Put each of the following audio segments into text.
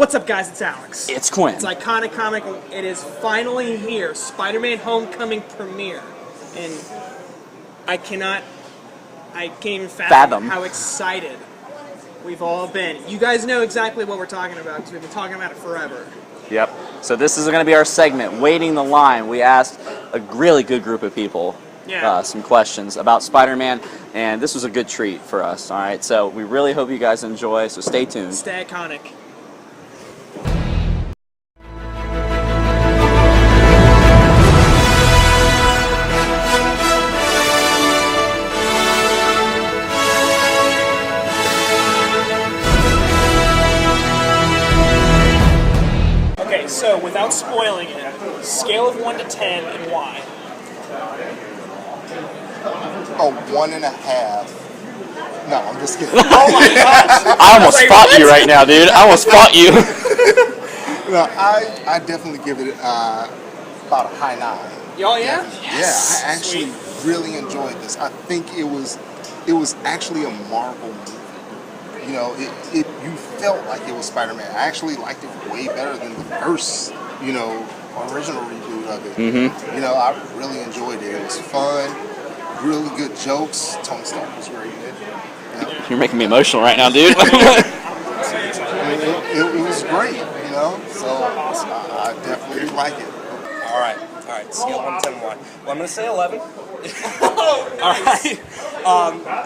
What's up, guys? It's Alex. It's Quinn. It's Iconic Comic. It is finally here. Spider-Man Homecoming premiere. And I can't even fathom how excited we've all been. You guys know exactly what we're talking about because we've been talking about it forever. Yep. So this is going to be our segment, Waiting the Line. We asked a really good group of people some questions about Spider-Man, and this was a good treat for us. All right. So we really hope you guys enjoy. So stay tuned. Stay iconic. Okay, so without spoiling it, scale of 1 to 10 and why? Oh, 1.5. No, I'm just kidding. Oh my gosh! I almost fought you right now, dude. I almost fought you. No, I definitely give it about a high 9. Oh yeah? Yes. Yeah, I actually really enjoyed this. I think it was actually a Marvel movie. You know, you felt like it was Spider-Man. I actually liked it way better than the first, original reboot of it. Mm-hmm. You know, I really enjoyed it. It was fun, really good jokes. Tony Stark was great in it. You're making me emotional right now, dude. I mean, it was great, so I definitely like it. All right. Scale 1 to 10 1. Well, I'm going to say 11. All right.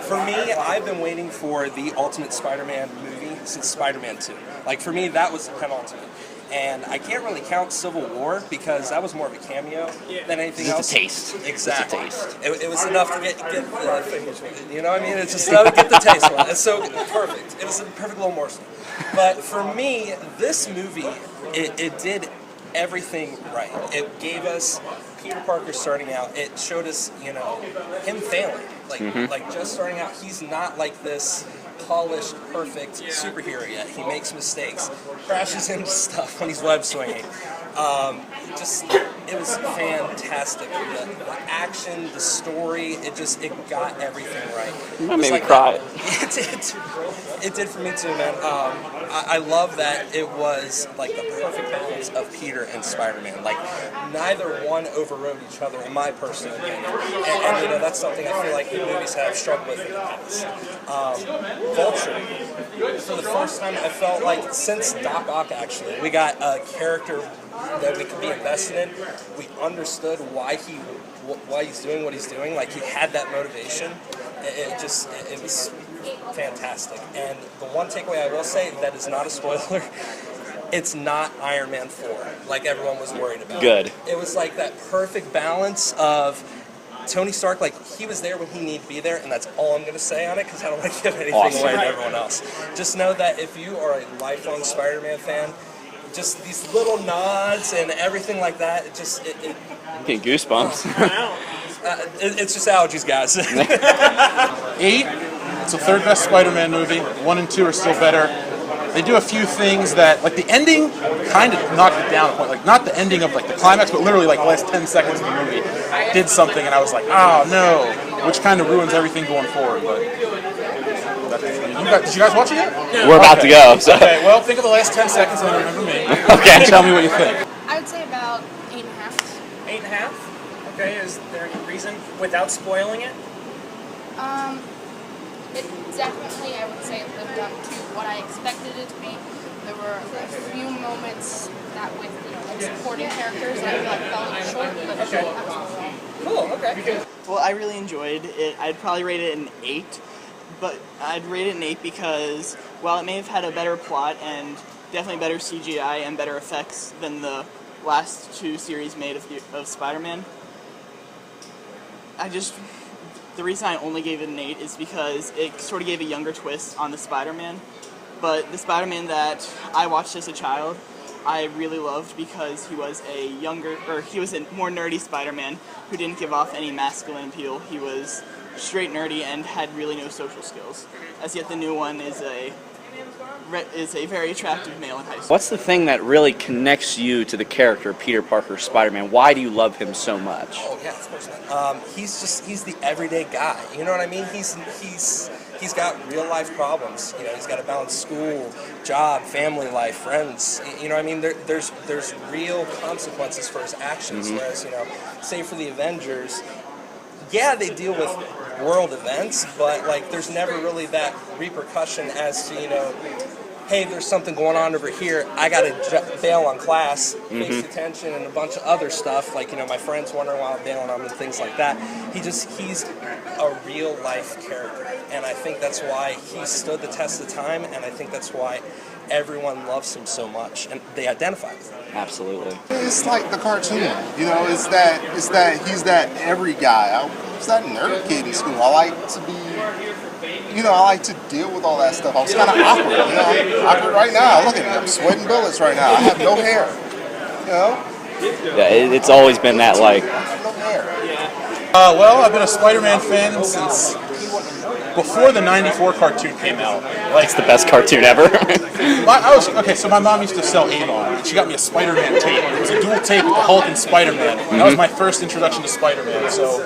For me, I've been waiting for the Ultimate Spider-Man movie since Spider-Man 2. Like, for me, that was the penultimate. And I can't really count Civil War because that was more of a cameo than anything else. It's a taste. Exactly. It's a taste. It was enough to get the thing, you know what I mean? It's just enough to get the taste one. It's so perfect. It was a perfect little morsel. But for me, this movie, it did everything right. It gave us Peter Parker starting out. It showed us, him failing. Like just starting out, he's not like this polished, perfect superhero yet. He makes mistakes, crashes into stuff when he's web swinging. It was fantastic. The action, the story, it got everything right. That made me cry. It did for me too, man. I love that it was like the perfect balance of Peter and Spider-Man. Like neither one overrode each other, in my personal opinion. And that's something I feel like the movies have struggled with in the past. Vulture. For the first time, I felt like since Doc Ock, actually, we got a character that we could be invested in. We understood why he's doing what he's doing. Like he had that motivation. It was fantastic. And the one takeaway I will say that is not a spoiler. It's not Iron Man 4 like everyone was worried about. Good. It was like that perfect balance of Tony Stark, like he was there when he needed to be there, and that's all I'm going to say on it because I don't want to give anything away to everyone else. Just know that if you are a lifelong Spider-Man fan, just these little nods and everything like that, I'm getting goosebumps. It's just allergies, guys. 8. It's the third best Spider-Man movie. 1 and 2 are still better. They do a few things that, like the ending, kind of knocked it down a point. Like not the ending of like the climax, but literally like the last 10 seconds of the movie did something, and I was like, oh no, which kind of ruins everything going forward. But did you guys watch it yet? Yeah. We're about to go. So. Okay, well, think of the last 10 seconds and then remember me. Okay. Tell me what you think. I would say about 8.5. 8.5? Okay, is there any reason without spoiling it? It definitely, I would say, it lived up to what I expected it to be. There were a few moments that with, supporting characters that I feel like fell a little short, but absolutely. Cool, okay. Well, I really enjoyed it. I'd probably rate it an 8, but I'd rate it an 8 because while it may have had a better plot and definitely better CGI and better effects than the last 2 series made of Spider-Man, the reason I only gave it an 8 is because it sort of gave a younger twist on the Spider-Man. But the Spider-Man that I watched as a child, I really loved because he was a more nerdy Spider-Man who didn't give off any masculine appeal. He was straight nerdy and had really no social skills. As yet the new one is a very attractive male in high school. What's the thing that really connects you to the character of Peter Parker, Spider-Man? Why do you love him so much? Oh yeah, of course. He's the everyday guy. You know what I mean? he's got real life problems. You know, he's got to balance school, job, family life, friends. You know what I mean? There's real consequences for his actions. Whereas, you know, say for the Avengers, yeah, they deal with world events, but like there's never really that repercussion as to, you know, hey, there's something going on over here, I gotta bail on class, face detention, and a bunch of other stuff, like, you know, my friends wondering why I'm bailing on him and things like that. He's a real life character, and I think that's why he stood the test of time, and I think that's why everyone loves him so much, and they identify with him. Absolutely. It's like the cartoon, you know. It's that he's that every guy. I was that nerd kid in school. I like to be, you know, I like to deal with all that stuff. I was kind of awkward, you know. I'm awkward right now. Look at me, I'm sweating bullets right now. I have no hair, you know. Yeah, it's always been that like. I have no hair. Well, I've been a Spider-Man fan since before the '94 cartoon came out. Like, It's the best cartoon ever. so my mom used to sell Avon, and she got me a Spider-Man tape. It was a dual tape with the Hulk and Spider-Man. That was my first introduction to Spider-Man. So,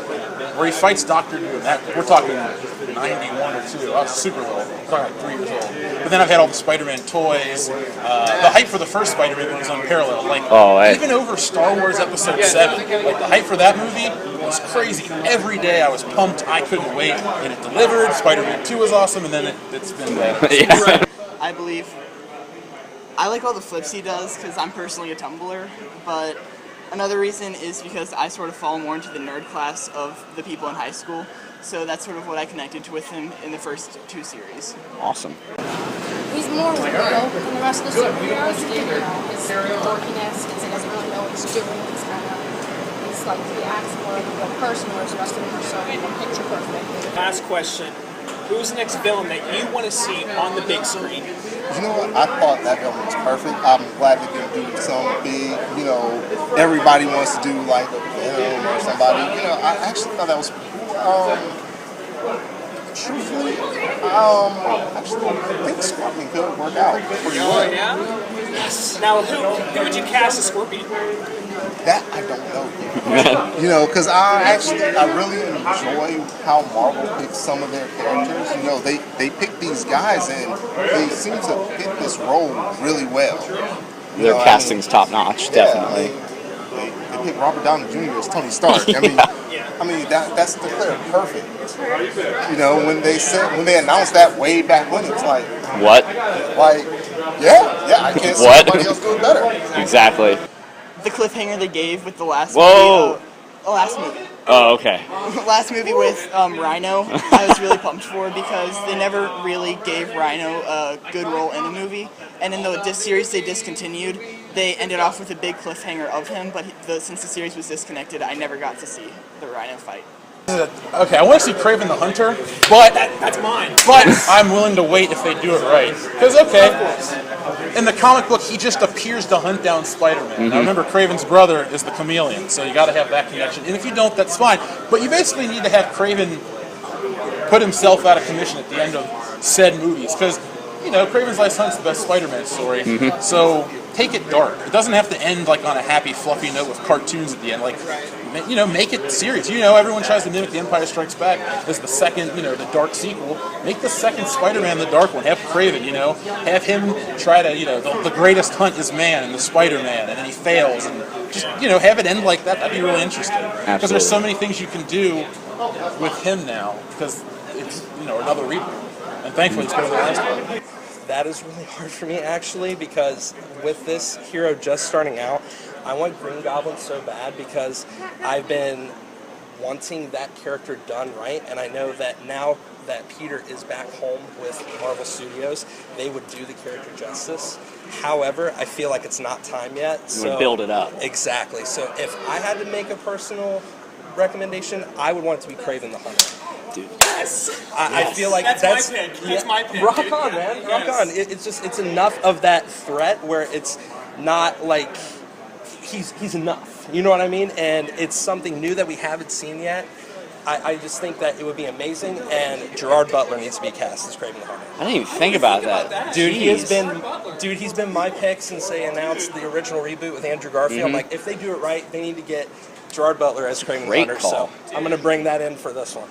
where he fights Doctor Doom, we're talking 91 or 2. I was super old. I'm talking like 3 years old. But then I've had all the Spider-Man toys. The hype for the first Spider-Man was unparalleled. Like, even over Star Wars Episode 7, like the hype for that movie was crazy. Every day I was pumped. I couldn't wait. And it delivered. Spider-Man 2 was awesome, and then it's been Yeah. I believe I like all the flips he does because I'm personally a Tumbler, but another reason is because I sort of fall more into the nerd class of the people in high school, so that's sort of what I connected to with him in the first 2 series. Awesome. He's more real than the rest of the superheroes. You know, his dorkiness, because he doesn't really know what he's doing. He's like, he acts more like a real person, whereas the rest of them are so picture perfect. Last question. Who's the next villain that you want to see on the big screen? You know what? I thought that villain was perfect. I'm glad they didn't do something big. You know, everybody wants to do like a Venom or somebody. You know, I actually thought that was truthfully, actually, I think Scorpion could work out pretty well. Yeah? Yes. Now, who would you cast as Scorpion? That I don't know. You know, because I really enjoy how Marvel picks some of their characters. You know, they pick these guys and they seem to fit this role really well. Their casting's top notch, definitely. They pick Robert Downey Jr. as Tony Stark. I mean that's declared perfect. You know, when they announced that way back when, it's like what? Like, yeah, I can't see anybody else do it better. Exactly. The cliffhanger they gave with the last movie. Last movie. Oh, okay. Last movie with Rhino, I was really pumped for because they never really gave Rhino a good role in a movie. And in the series they discontinued, they ended off with a big cliffhanger of him, but since the series was disconnected, I never got to see the Rhino fight. Okay, I want to see Kraven the Hunter, but that's mine. But I'm willing to wait if they do it right. Because, in the comic book, he just appears to hunt down Spider-Man. Now, remember, Kraven's brother is the Chameleon, so you got to have that connection. And if you don't, that's fine. But you basically need to have Kraven put himself out of commission at the end of said movies. Because, you know, Kraven's Last Hunt's the best Spider-Man story. So take it dark. It doesn't have to end like on a happy, fluffy note with cartoons at the end. Like, you know, make it serious. You know, everyone tries to mimic The Empire Strikes Back as the second, you know, the dark sequel. Make the second Spider-Man the dark one. Have Kraven, you know, have him try to, you know, the greatest hunt is man and the Spider-Man, and then he fails, and just, you know, have it end like that. That'd be really interesting. Because there's so many things you can do with him now, because it's, you know, another reboot. And thankfully it's better than the last one. That is really hard for me, actually, because with this hero just starting out, I want Green Goblin so bad because I've been wanting that character done right, and I know that now that Peter is back home with Marvel Studios, they would do the character justice. However, I feel like it's not time yet. You would build it up. Exactly. So if I had to make a personal recommendation, I would want it to be Kraven the Hunter. Dude. Yes. I feel like that's my pick. That's my pick. Rock on, man. Rock on. It's enough of that threat where it's not like he's enough. You know what I mean? And it's something new that we haven't seen yet. I just think that it would be amazing, and Gerard Butler needs to be cast as Kraven the Hunter. I didn't even think about that. Dude, he's been my pick since they announced the original reboot with Andrew Garfield. I'm like, if they do it right, they need to get Gerard Butler as Kraven the Hunter. Call. So I'm going to bring that in for this one.